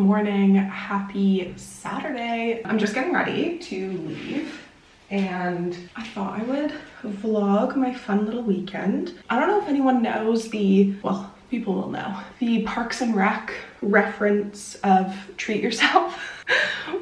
morning, happy Saturday. I'm just getting ready to leave and I thought I would vlog my fun little weekend. I don't know if anyone knows well, people will know, the Parks and Rec reference of treat yourself.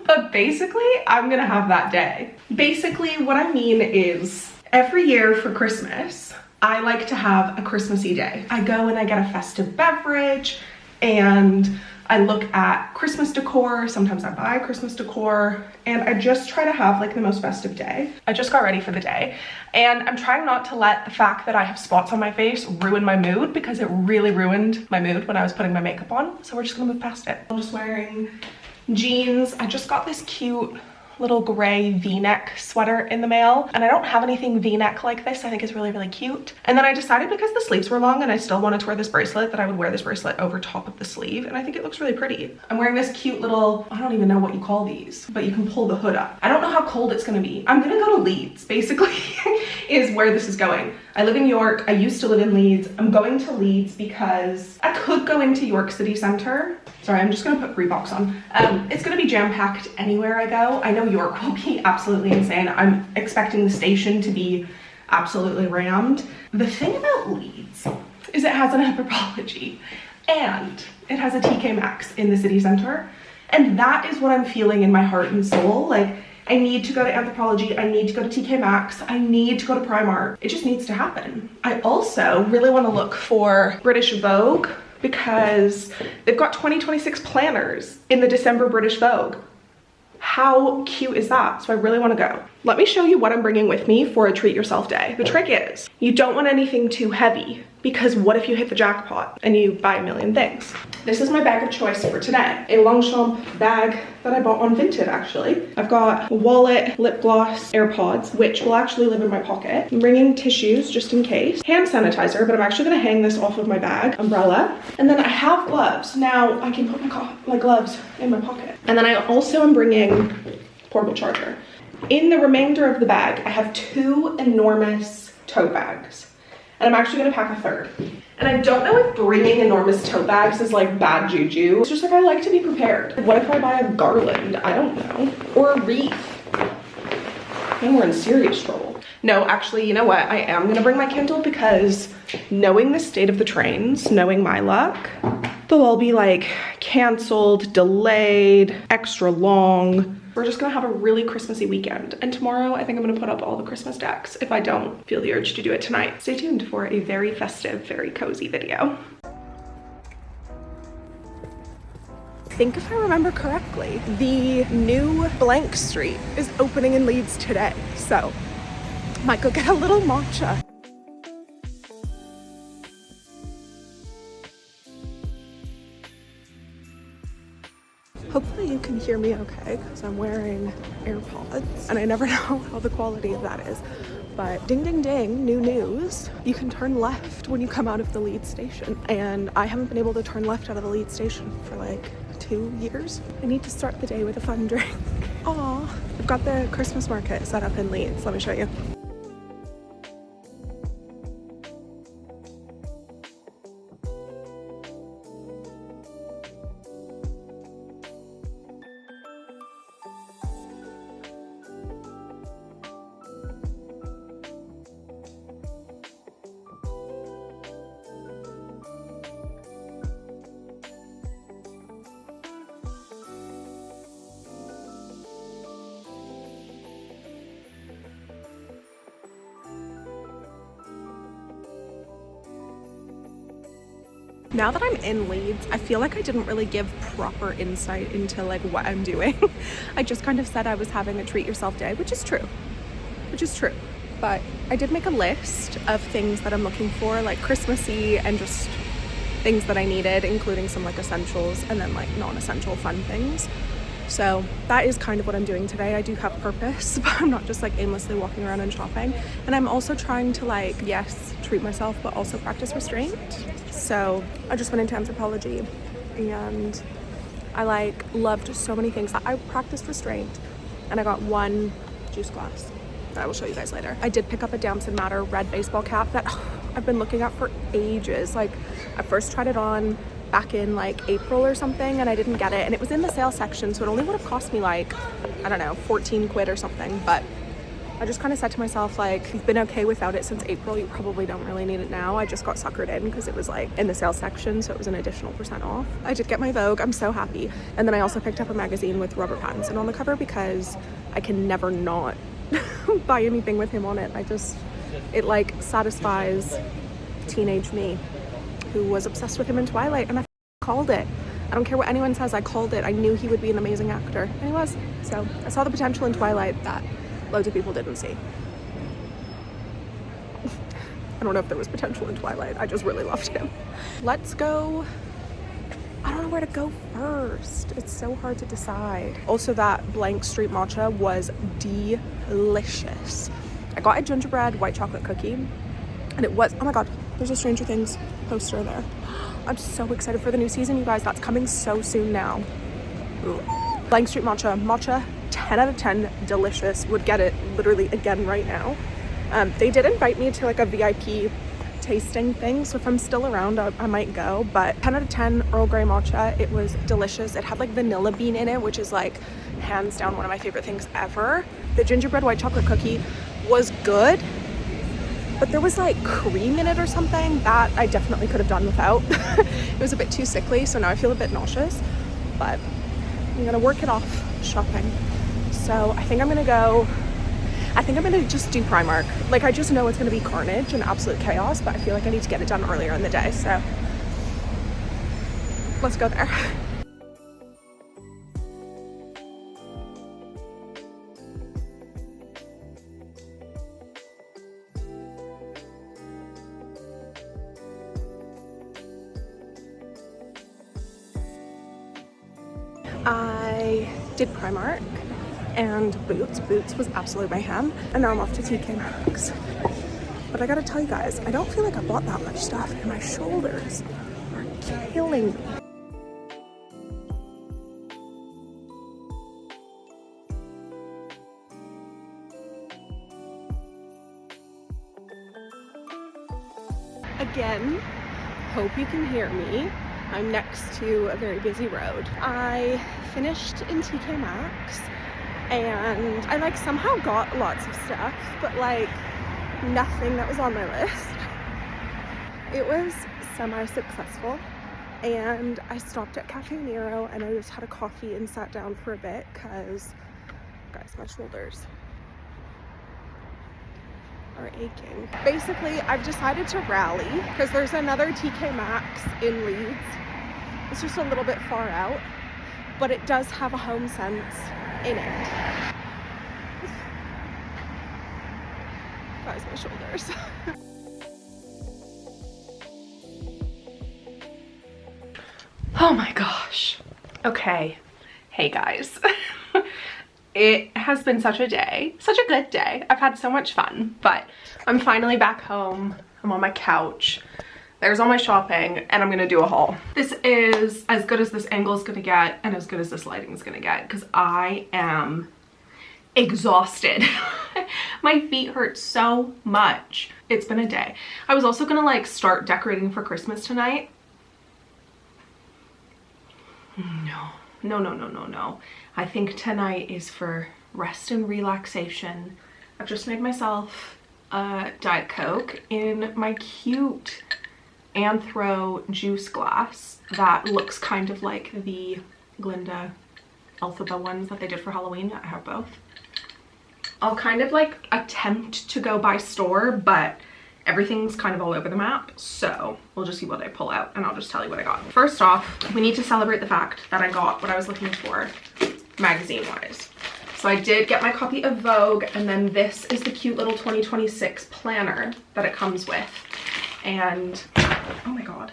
But basically, I'm gonna have that day. Basically, what I mean is every year for Christmas, I like to have a Christmassy day. I go and I get a festive beverage and I look at Christmas decor. Sometimes I buy Christmas decor and I just try to have like the most festive day. I just got ready for the day and I'm trying not to let the fact that I have spots on my face ruin my mood, because it really ruined my mood when I was putting my makeup on. So we're just gonna move past it. I'm just wearing jeans. I just got this cute little gray v-neck sweater in the mail and I don't have anything v-neck like this. I think it's really, really cute. And then I decided, because the sleeves were long and I still wanted to wear this bracelet, that I would wear this bracelet over top of the sleeve, and I think it looks really pretty. I'm wearing this cute little, I don't even know what you call these, but you can pull the hood up. I don't know how cold it's gonna be. I'm gonna go to Leeds, basically, is where this is going. I live in York. I used to live in Leeds. I'm going to Leeds because I could go into York City Centre. Sorry, I'm just gonna put Reeboks on. It's gonna be jam-packed anywhere I go. I know York will be absolutely insane. I'm expecting the station to be absolutely rammed. The thing about Leeds is it has an Anthropology and it has a TK Maxx in the city centre. And that is what I'm feeling in my heart and soul. Like, I need to go to Anthropology, I need to go to TK Maxx, I need to go to Primark. It just needs to happen. I also really want to look for British Vogue, because they've got 2026 planners in the December British Vogue. How cute is that? So I really want to go. Let me show you what I'm bringing with me for a treat yourself day. The trick is you don't want anything too heavy, because what if you hit the jackpot and you buy a million things? This is my bag of choice for today. A Longchamp bag that I bought on Vinted, actually. I've got a wallet, lip gloss, AirPods, which will actually live in my pocket. I'm bringing tissues just in case. Hand sanitizer, but I'm actually gonna hang this off of my bag. Umbrella. And then I have gloves. Now I can put my gloves in my pocket. And then I also am bringing portable charger. In the remainder of the bag, I have 2 enormous tote bags. And I'm actually gonna pack a third. And I don't know if bringing enormous tote bags is like bad juju. It's just like, I like to be prepared. What if I buy a garland? I don't know. Or a wreath. Then we're in serious trouble. No, actually, you know what? I am gonna bring my Kindle, because knowing the state of the trains, knowing my luck, they'll all be like canceled, delayed, extra long. We're just gonna have a really Christmassy weekend. And tomorrow, I think I'm gonna put up all the Christmas decks if I don't feel the urge to do it tonight. Stay tuned for a very festive, very cozy video. I think if I remember correctly, the new Blank Street is opening in Leeds today. So, might go get a little matcha. Hopefully you can hear me okay, because I'm wearing AirPods and I never know how the quality of that is. But ding ding ding, new news. You can turn left when you come out of the Leeds station. And I haven't been able to turn left out of the Leeds station for like 2 years. I need to start the day with a fun drink. Aw, I've got the Christmas market set up in Leeds. Let me show you. Now that I'm in Leeds, I feel like I didn't really give proper insight into like what I'm doing. I just kind of said I was having a treat yourself day, which is true. But I did make a list of things that I'm looking for, like Christmassy, and just things that I needed, including some like essentials and then like non-essential fun things. So that is kind of what I'm doing today. I do have purpose, but I'm not just like aimlessly walking around and shopping. And I'm also trying to like, yes, treat myself, but also practice restraint. So I just went into Anthropology and I like loved so many things. I practiced restraint and I got one juice glass that I will show you guys later. I did pick up a Damson Matter red baseball cap that I've been looking at for ages. Like I first tried it on back in like April or something, and I didn't get it, and it was in the sale section, so it only would have cost me like, I don't know, 14 quid or something. But I just kind of said to myself, like, you've been okay without it since April, you probably don't really need it now. I just got suckered in because it was like in the sale section, so it was an additional % off. I did get my Vogue, I'm so happy. And then I also picked up a magazine with Robert Pattinson on the cover because I can never not buy anything with him on it. It like satisfies teenage me who was obsessed with him in Twilight, and I called it. I don't care what anyone says, I called it. I knew he would be an amazing actor, and he was. So I saw the potential in Twilight that loads of people didn't see. I don't know if there was potential in Twilight, I just really loved him. Let's go. I don't know where to go first. It's so hard to decide. Also, that Blank Street matcha was delicious. I got a gingerbread white chocolate cookie, and it was, oh my god, there's a Stranger Things poster there. I'm so excited for the new season, you guys. That's coming so soon now. Ooh. Blank Street matcha, 10 out of 10, delicious. Would get it literally again right now. They did invite me to like a VIP tasting thing, so if I'm still around, I might go. But 10 out of 10 Earl Grey matcha. It was delicious. It had like vanilla bean in it, which is like hands down one of my favorite things ever. The gingerbread white chocolate cookie was good, but there was like cream in it or something that I definitely could have done without. It was a bit too sickly, so now I feel a bit nauseous, but I'm gonna work it off shopping. So I think I'm gonna just do Primark. Like, I just know it's gonna be carnage and absolute chaos, but I feel like I need to get it done earlier in the day, so let's go there. I did Primark and Boots. Boots was absolute mayhem, and now I'm off to TK Maxx. But I gotta tell you guys, I don't feel like I bought that much stuff, and my shoulders are killing me. Again, hope you can hear me. I'm next to a very busy road. I finished in TK Maxx, and I like somehow got lots of stuff, but like nothing that was on my list. It was semi-successful, and I stopped at Cafe Nero and I just had a coffee and sat down for a bit because, guys, my shoulders are aching. Basically, I've decided to rally because there's another TK Maxx in Leeds. It's just a little bit far out, but it does have a Home Sense in it. Guys, my shoulders. Oh my gosh. Okay. Hey guys. It has been such a day, such a good day. I've had so much fun, but I'm finally back home. I'm on my couch. There's all my shopping, and I'm gonna do a haul. This is as good as this angle is gonna get and as good as this lighting is gonna get because I am exhausted. My feet hurt so much. It's been a day. I was also gonna like start decorating for Christmas tonight. No. I think tonight is for rest and relaxation. I've just made myself a Diet Coke in my cute anthro juice glass that looks kind of like the Glinda Elphaba ones that they did for Halloween. I have both. I'll kind of like attempt to go by store, but everything's kind of all over the map, so we'll just see what I pull out and I'll just tell you what I got. First off, we need to celebrate the fact that I got what I was looking for magazine-wise. So I did get my copy of Vogue, and then this is the cute little 2026 planner that it comes with. And oh my god.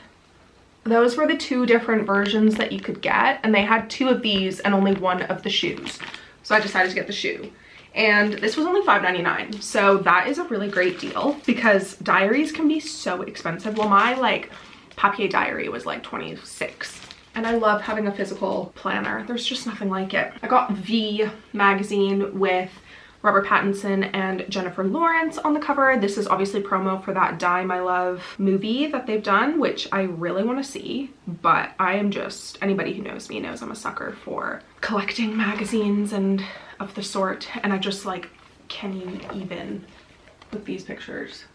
Those were the two different versions that you could get, and they had two of these and only one of the shoes. So I decided to get the shoe. And this was only $5.99, so that is a really great deal because diaries can be so expensive. Well, my like papier diary was like $26, and I love having a physical planner. There's just nothing like it. I got V magazine with Robert Pattinson and Jennifer Lawrence on the cover. This is obviously promo for that Die My Love movie that they've done, which I really want to see, but I am just, anybody who knows me knows I'm a sucker for collecting magazines and of the sort, and I just like, can you even, with these pictures,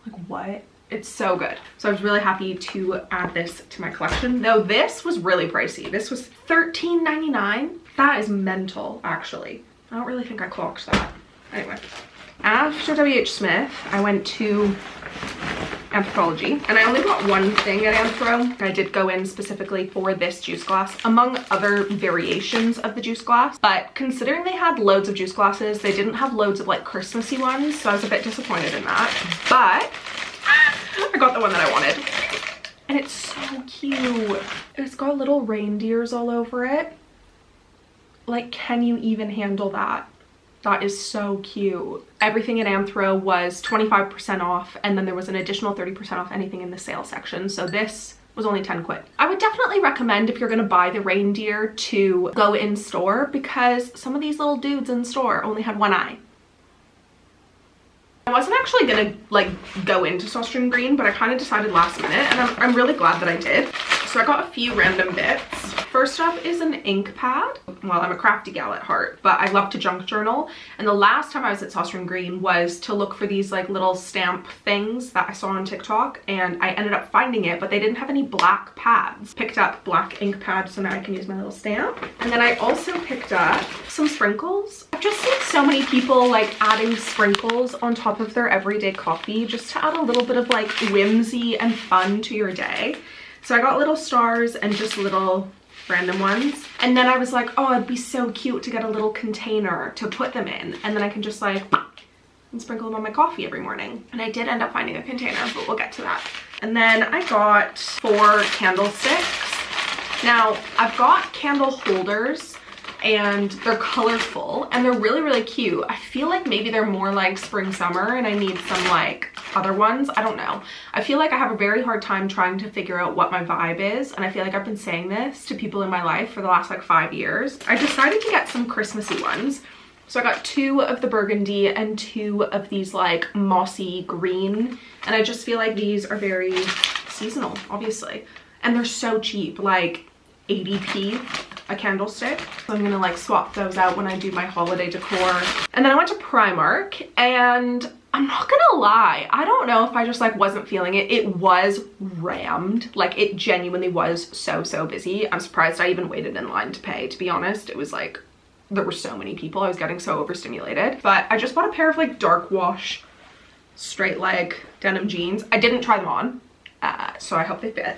like what? It's so good. So I was really happy to add this to my collection, though this was really pricey. This was $13.99. That is mental, actually. I don't really think I clocked that. Anyway, after WH Smith, I went to Anthropologie, and I only got one thing at Anthro. I did go in specifically for this juice glass, among other variations of the juice glass, but considering they had loads of juice glasses, they didn't have loads of like Christmassy ones, so I was a bit disappointed in that, but I got the one that I wanted. And it's so cute. It's got little reindeers all over it. Like, can you even handle that? That is so cute. Everything at Anthro was 25% off, and then there was an additional 30% off anything in the sale section. So this was only 10 quid. I would definitely recommend, if you're gonna buy the reindeer, to go in store, because some of these little dudes in store only had one eye. I wasn't actually gonna like go into Austrian green, but I kind of decided last minute, and I'm really glad that I did. So I got a few random bits. First up is an ink pad. Well, I'm a crafty gal at heart, but I love to junk journal. And the last time I was at Austrian Green was to look for these like little stamp things that I saw on TikTok, and I ended up finding it, but they didn't have any black pads. Picked up black ink pads so now I can use my little stamp. And then I also picked up some sprinkles. I've just seen so many people like adding sprinkles on top of their everyday coffee just to add a little bit of like whimsy and fun to your day. So I got little stars and just little random ones. And then I was like, oh, it'd be so cute to get a little container to put them in. And then I can just like, and sprinkle them on my coffee every morning. And I did end up finding a container, but we'll get to that. And then I got 4 candlesticks. Now, I've got candle holders, and they're colorful and they're really, really cute. I feel like maybe they're more like spring, summer, and I need some like other ones. I don't know. I feel like I have a very hard time trying to figure out what my vibe is, and I feel like I've been saying this to people in my life for the last like 5 years. I decided to get some Christmassy ones. So I got 2 of the burgundy and 2 of these like mossy green, and I just feel like these are very seasonal, obviously, and they're so cheap, like 80p a candlestick. So I'm gonna like swap those out when I do my holiday decor. And then I went to Primark, and I'm not gonna lie, I don't know if I just like wasn't feeling it. It was rammed. Like, it genuinely was so busy. I'm surprised I even waited in line to pay, to be honest. It was like, there were so many people. I was getting so overstimulated. But I just bought a pair of like dark wash straight leg denim jeans. I didn't try them on, so I hope they fit,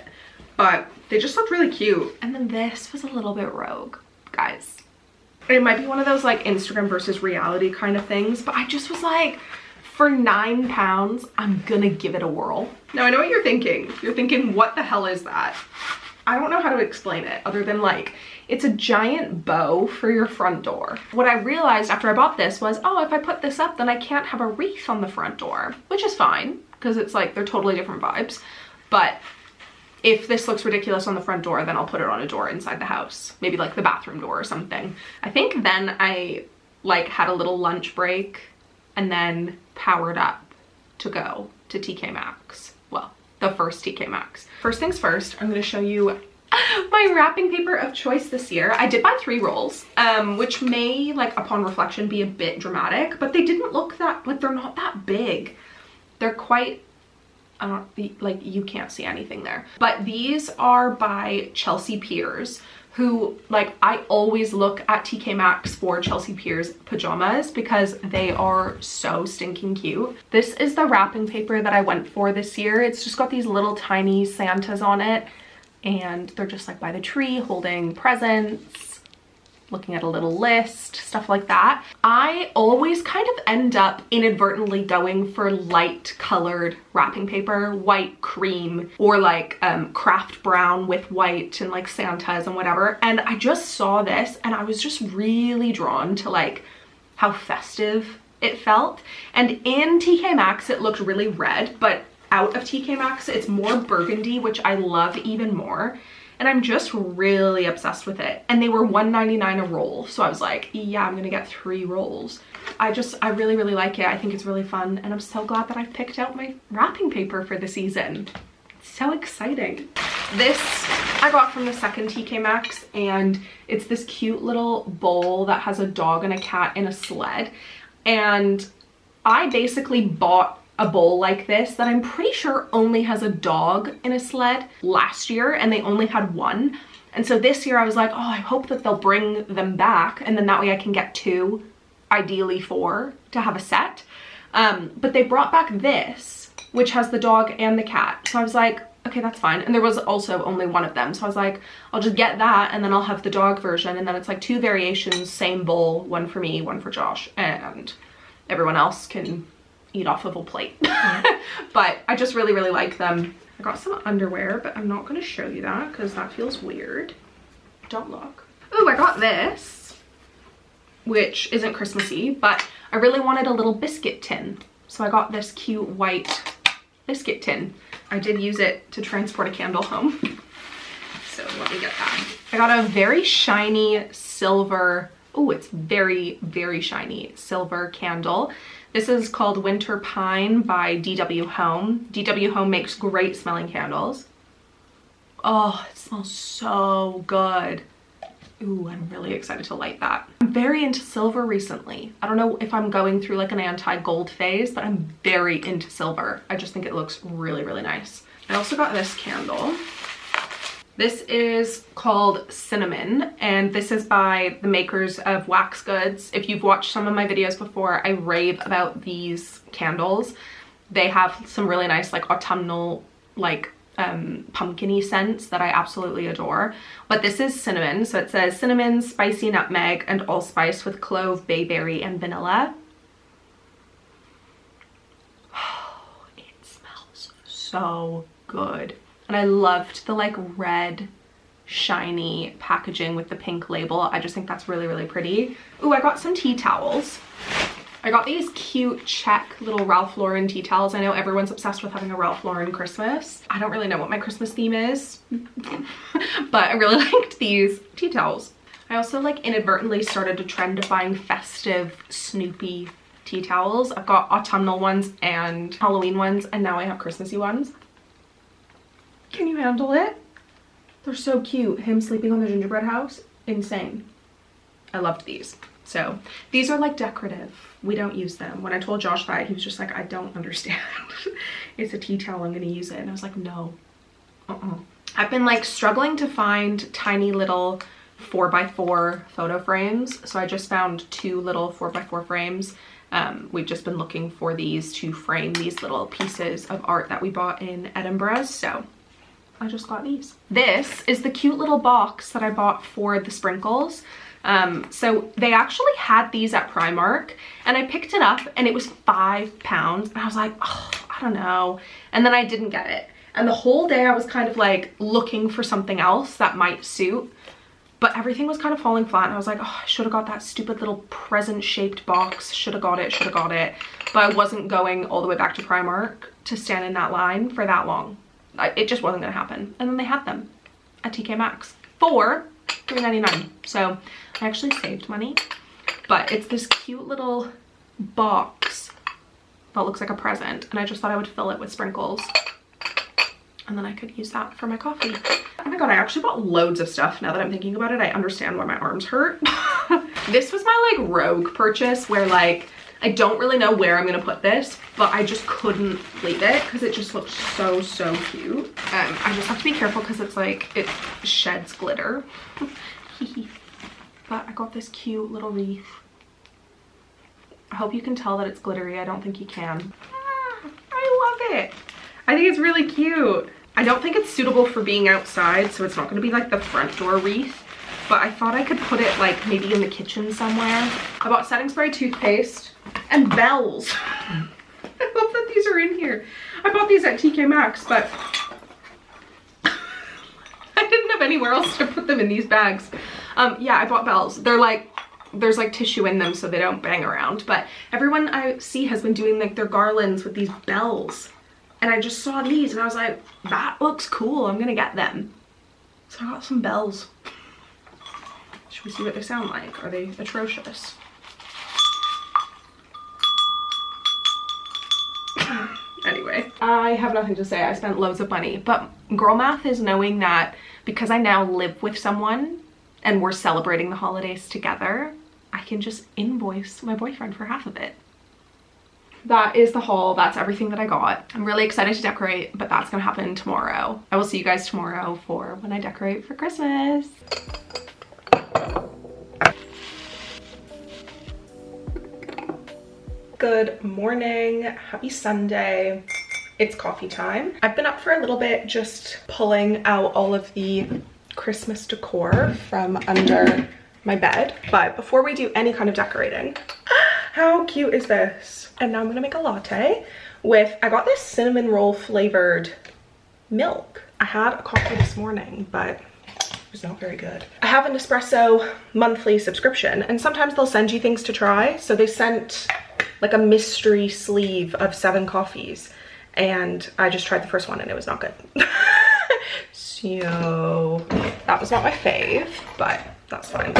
but they just looked really cute. And then this was a little bit rogue, guys. It might be one of those like Instagram versus reality kind of things, but I just was like, for £9, I'm gonna give it a whirl. Now I know what you're thinking. You're thinking, what the hell is that? I don't know how to explain it other than like, it's a giant bow for your front door. What I realized after I bought this was, oh, if I put this up, then I can't have a wreath on the front door, which is fine, because it's like, they're totally different vibes. But if this looks ridiculous on the front door, then I'll put it on a door inside the house. Maybe like the bathroom door or something. I think then I like had a little lunch break and then powered up to go to TK Maxx. Well, the first TK Maxx. First things first, I'm gonna show you my wrapping paper of choice this year. I did buy 3 rolls, which may, like, upon reflection be a bit dramatic, but they didn't look that, like, they're not that big. They're quite, like, you can't see anything there. But these are by Chelsea Piers, who, like, I always look at TK Maxx for Chelsea Piers pajamas because they are so stinking cute. This is the wrapping paper that I went for this year. It's just got these little tiny Santas on it, and they're just like by the tree holding presents, looking at a little list, stuff like that. I always kind of end up inadvertently going for light colored wrapping paper, white, cream, or like craft brown with white and like Santas and whatever. And I just saw this and I was just really drawn to like how festive it felt. And in TK Maxx it looked really red, but out of TK Maxx it's more burgundy, which I love even more. and I'm just really obsessed with it. And they were $1.99 a roll, so I was like, yeah, I'm gonna get 3 rolls. I really, really like it. I think it's really fun, and I'm so glad that I've picked out my wrapping paper for the season. It's so exciting. This I got from the second TK Maxx, and it's this cute little bowl that has a dog and a cat in a sled. And I basically bought a bowl like this that I'm pretty sure only has a dog in a sled last year, and they only had 1. And so this year I was like, oh, I hope that they'll bring them back, and then that way I can get 2, ideally 4, to have a set. But they brought back this, which has the dog and the cat. So I was like, okay, that's fine. And there was also only 1 of them. So I was like, I'll just get that, and then I'll have the dog version. And then it's like 2 variations, same bowl, 1 for me, 1 for Josh, and everyone else can eat off of a plate. But I just really, really like them. I got some underwear, but I'm not gonna show you that because that feels weird. Don't look. Oh, I got this, which isn't Christmassy, but I really wanted a little biscuit tin. So I got this cute white biscuit tin. I did use it to transport a candle home. So let me get that. I got a very shiny silver, oh, it's very, very shiny silver candle. This is called Winter Pine by DW Home. DW Home makes great smelling candles. Oh, it smells so good. Ooh, I'm really excited to light that. I'm very into silver recently. I don't know if I'm going through like an anti-gold phase, but I'm very into silver. I just think it looks really, really nice. I also got this candle. This is called Cinnamon, and this is by the makers of Wax Goods. If you've watched some of my videos before, I rave about these candles. They have some really nice like autumnal, like pumpkin-y scents that I absolutely adore. But this is cinnamon, so it says cinnamon, spicy nutmeg, and allspice with clove, bayberry, and vanilla. Oh, it smells so good. And I loved the like red shiny packaging with the pink label. I just think that's really, really pretty. Ooh, I got some tea towels. I got these cute check little Ralph Lauren tea towels. I know everyone's obsessed with having a Ralph Lauren Christmas. I don't really know what my Christmas theme is, but I really liked these tea towels. I also like inadvertently started a trend of buying festive Snoopy tea towels. I've got autumnal ones and Halloween ones, and now I have Christmassy ones. Can you handle it? They're so cute. Him sleeping on the gingerbread house, insane. I loved these. So these are like decorative. We don't use them. When I told Josh that, he was just like, I don't understand. It's a tea towel, I'm gonna use it. And I was like, no. I've been like struggling to find tiny little 4x4 photo frames. So I just found 2 little 4x4 frames. We've just been looking for these to frame these little pieces of art that we bought in Edinburgh. So I just got these. This is the cute little box that I bought for the sprinkles. So they actually had these at Primark, and I picked it up and it was £5, and I was like, oh, I don't know. And then I didn't get it. And the whole day I was kind of like looking for something else that might suit, but everything was kind of falling flat, and I was like, oh, I should have got that stupid little present shaped box. Should have got it, should have got it. But I wasn't going all the way back to Primark to stand in that line for that long. It just wasn't gonna happen. And then they had them at TK Maxx for $3.99. So I actually saved money, but it's this cute little box that looks like a present, and I just thought I would fill it with sprinkles, and then I could use that for my coffee. Oh my god, I actually bought loads of stuff. Now that I'm thinking about it, I understand why my arms hurt. This was my like rogue purchase where like I don't really know where I'm gonna put this, but I just couldn't leave it because it just looks so, so cute. I just have to be careful because it's like, it sheds glitter. But I got this cute little wreath. I hope you can tell that it's glittery. I don't think you can. I love it. I think it's really cute. I don't think it's suitable for being outside, so it's not gonna be like the front door wreath, but I thought I could put it like maybe in the kitchen somewhere. I bought setting spray, toothpaste, and bells. I love that these are in here. I bought these at TK Maxx, but I didn't have anywhere else to put them in these bags. Yeah, I bought bells. They're like, there's like tissue in them so they don't bang around, but everyone I see has been doing like their garlands with these bells. And I just saw these and I was like, that looks cool, I'm gonna get them. So I got some bells. Should we see what they sound like? Are they atrocious? Anyway, I have nothing to say. I spent loads of money, but girl math is knowing that because I now live with someone and we're celebrating the holidays together, I can just invoice my boyfriend for half of it. That is the haul. That's everything that I got. I'm really excited to decorate, but that's gonna happen tomorrow. I will see you guys tomorrow for when I decorate for Christmas. Good morning, happy Sunday. It's coffee time. I've been up for a little bit just pulling out all of the Christmas decor from under my bed. But before we do any kind of decorating, how cute is this? And now I'm gonna make a latte with, I got this cinnamon roll flavored milk. I had a coffee this morning, but it was not very good. I have an Nespresso monthly subscription and sometimes they'll send you things to try. So they sent like a mystery sleeve of 7 coffees and I just tried the first one and it was not good. So that was not my fave, but that's fine.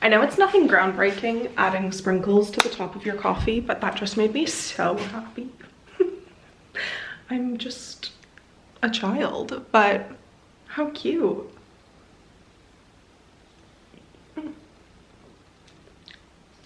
I know it's nothing groundbreaking adding sprinkles to the top of your coffee, but that just made me so happy. I'm just a child, but how cute.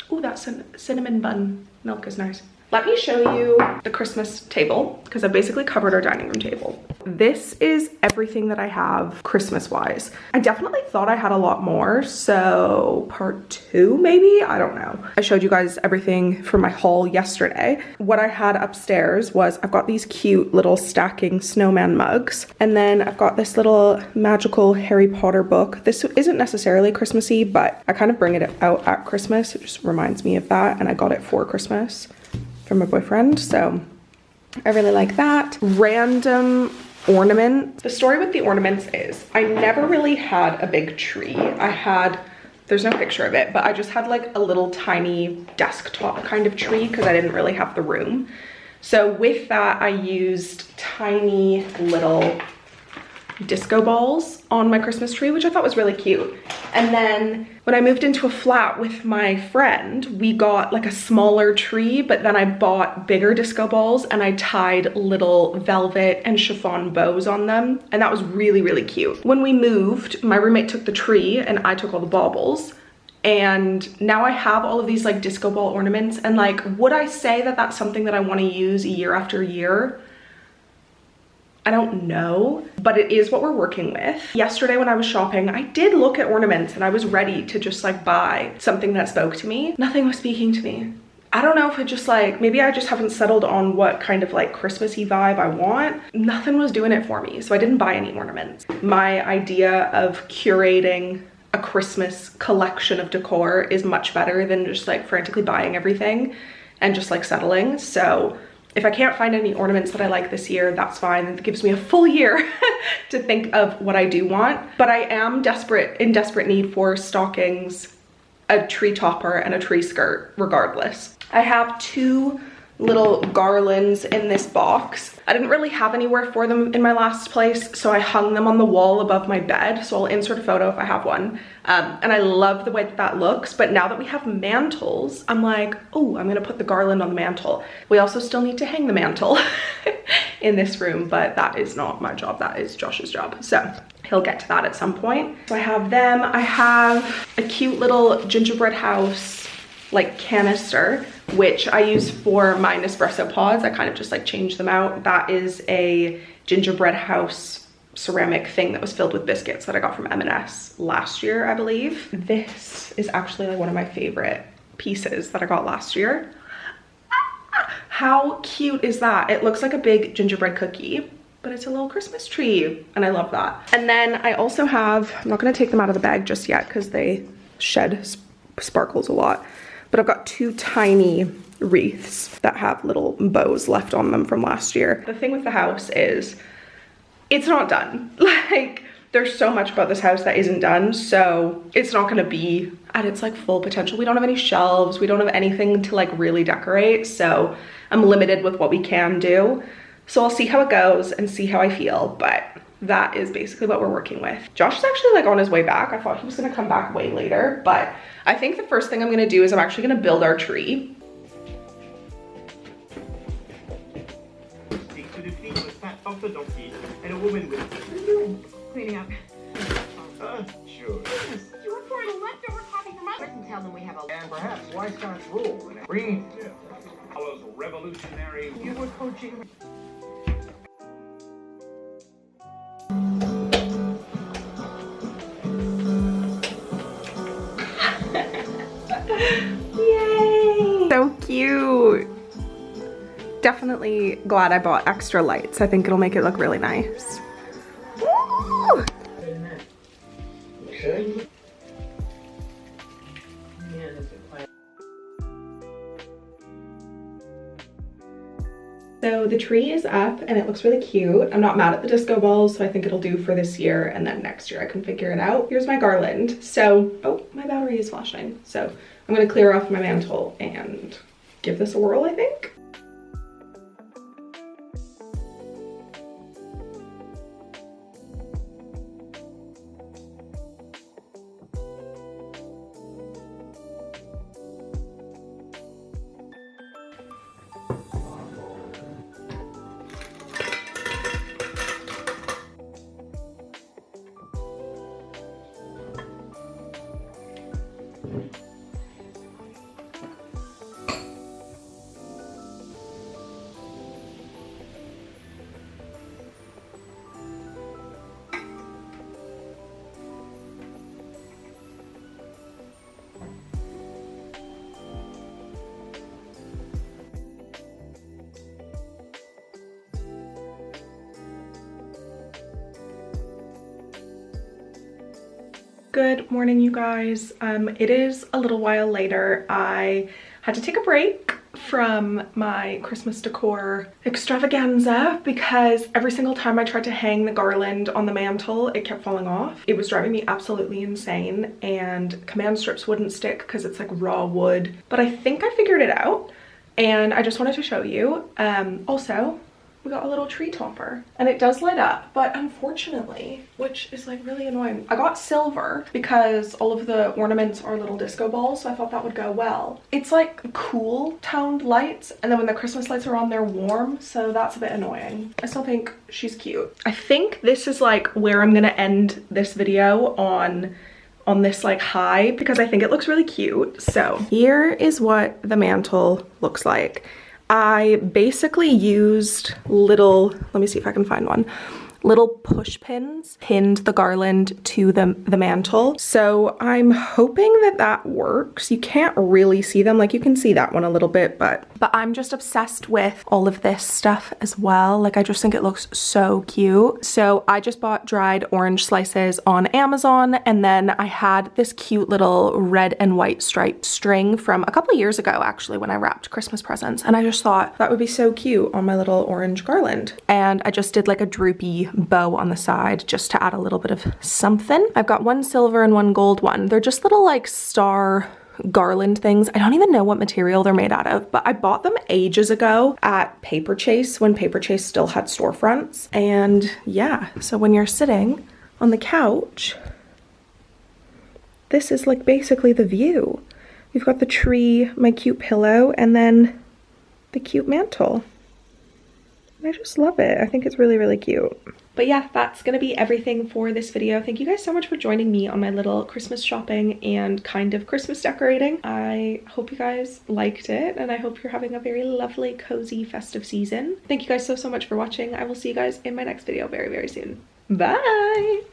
Oh, that cinnamon bun milk is nice. Let me show you the Christmas table because I basically covered our dining room table. This is everything that I have Christmas wise. I definitely thought I had a lot more, so part 2 maybe, I don't know. I showed you guys everything from my haul yesterday. What I had upstairs was I've got these cute little stacking snowman mugs, and then I've got this little magical Harry Potter book. This isn't necessarily Christmassy, but I kind of bring it out at Christmas. It just reminds me of that, and I got it for Christmas from my boyfriend, so I really like that. Random ornament. The story with the ornaments is I never really had a big tree. There's no picture of it, but I just had like a little tiny desktop kind of tree because I didn't really have the room. So with that, I used tiny little disco balls on my Christmas tree, which I thought was really cute. And then when I moved into a flat with my friend, we got like a smaller tree, but then I bought bigger disco balls and I tied little velvet and chiffon bows on them. And that was really, really cute. When we moved, my roommate took the tree and I took all the baubles. And now I have all of these like disco ball ornaments. And like, would I say that that's something that I want to use year after year? I don't know, but it is what we're working with. Yesterday when I was shopping, I did look at ornaments and I was ready to just like buy something that spoke to me. Nothing was speaking to me. I don't know if it just like, maybe I just haven't settled on what kind of like Christmassy vibe I want. Nothing was doing it for me, so I didn't buy any ornaments. My idea of curating a Christmas collection of decor is much better than just like frantically buying everything and just like settling. So if I can't find any ornaments that I like this year, that's fine. It gives me a full year to think of what I do want. But I am in desperate need for stockings, a tree topper, and a tree skirt regardless. I have 2 little garlands in this box. I didn't really have anywhere for them in my last place, so I hung them on the wall above my bed. So I'll insert a photo if I have one. And I love the way that that looks, but now that we have mantles, I'm like, oh, I'm gonna put the garland on the mantle. We also still need to hang the mantle in this room, but that is not my job, that is Josh's job. So he'll get to that at some point. So I have them. I have a cute little gingerbread house like canister, which I use for my Nespresso pods. I kind of just like change them out. That is a gingerbread house ceramic thing that was filled with biscuits that I got from M&S last year, I believe. This is actually like one of my favorite pieces that I got last year. How cute is that? It looks like a big gingerbread cookie, but it's a little Christmas tree and I love that. And then I also have, I'm not gonna take them out of the bag just yet because they shed sparkles a lot, but I've got 2 tiny wreaths that have little bows left on them from last year. The thing with the house is it's not done. Like, there's so much about this house that isn't done, so it's not gonna be at its like full potential. We don't have any shelves, we don't have anything to like really decorate, so I'm limited with what we can do. So I'll see how it goes and see how I feel, but that is basically what we're working with. Josh is actually like on his way back. I thought he was gonna come back way later, but I think the first thing I'm gonna do is I'm actually gonna build our tree. Speak to the tree with fat of the donkey and a woman with Cleaning up. sure. Yes, you reported leftover coffee from us. And tell them we have a... And perhaps Weiscott's rule in bringing follows revolutionary. You were coaching... Yay! So cute. Definitely glad I bought extra lights. I think it'll make it look really nice. Woo! Okay. So the tree is up and it looks really cute. I'm not mad at the disco balls, so I think it'll do for this year, and then next year I can figure it out. Here's my garland. So, oh, my battery is flashing. So I'm gonna clear off my mantle and give this a whirl, I think. Good morning, you guys. It is a little while later. I had to take a break from my Christmas decor extravaganza because every single time I tried to hang the garland on the mantle, it kept falling off. It was driving me absolutely insane, and command strips wouldn't stick because it's like raw wood. But I think I figured it out, and I just wanted to show you. Also, we got a little tree topper and it does light up, but unfortunately, which is like really annoying, I got silver because all of the ornaments are little disco balls, so I thought that would go well. It's like cool toned lights, and then when the Christmas lights are on, they're warm, so that's a bit annoying. I still think she's cute. I think this is like where I'm gonna end this video on this like high, because I think it looks really cute. So here is what the mantle looks like. I basically used little, let me see if I can find one, little push pins, pinned the garland to the mantle. So I'm hoping that that works. You can't really see them, like you can see that one a little bit, but I'm just obsessed with all of this stuff as well. Like I just think it looks so cute. So I just bought dried orange slices on Amazon, and then I had this cute little red and white striped string from a couple of years ago actually, when I wrapped Christmas presents, and I just thought that would be so cute on my little orange garland. And I just did like a droopy bow on the side just to add a little bit of something. I've got one silver and one gold one. They're just little like star garland things. I don't even know what material they're made out of, but I bought them ages ago at Paper Chase when Paper Chase still had storefronts. And yeah, so when you're sitting on the couch, this is like basically the view. We've got the tree, my cute pillow, and then the cute mantle. I just love it. I think it's really, really cute. But yeah, that's gonna be everything for this video. Thank you guys so much for joining me on my little Christmas shopping and kind of Christmas decorating. I hope you guys liked it, and I hope you're having a very lovely, cozy, festive season. Thank you guys so much for watching. I will see you guys in my next video very, very soon. Bye!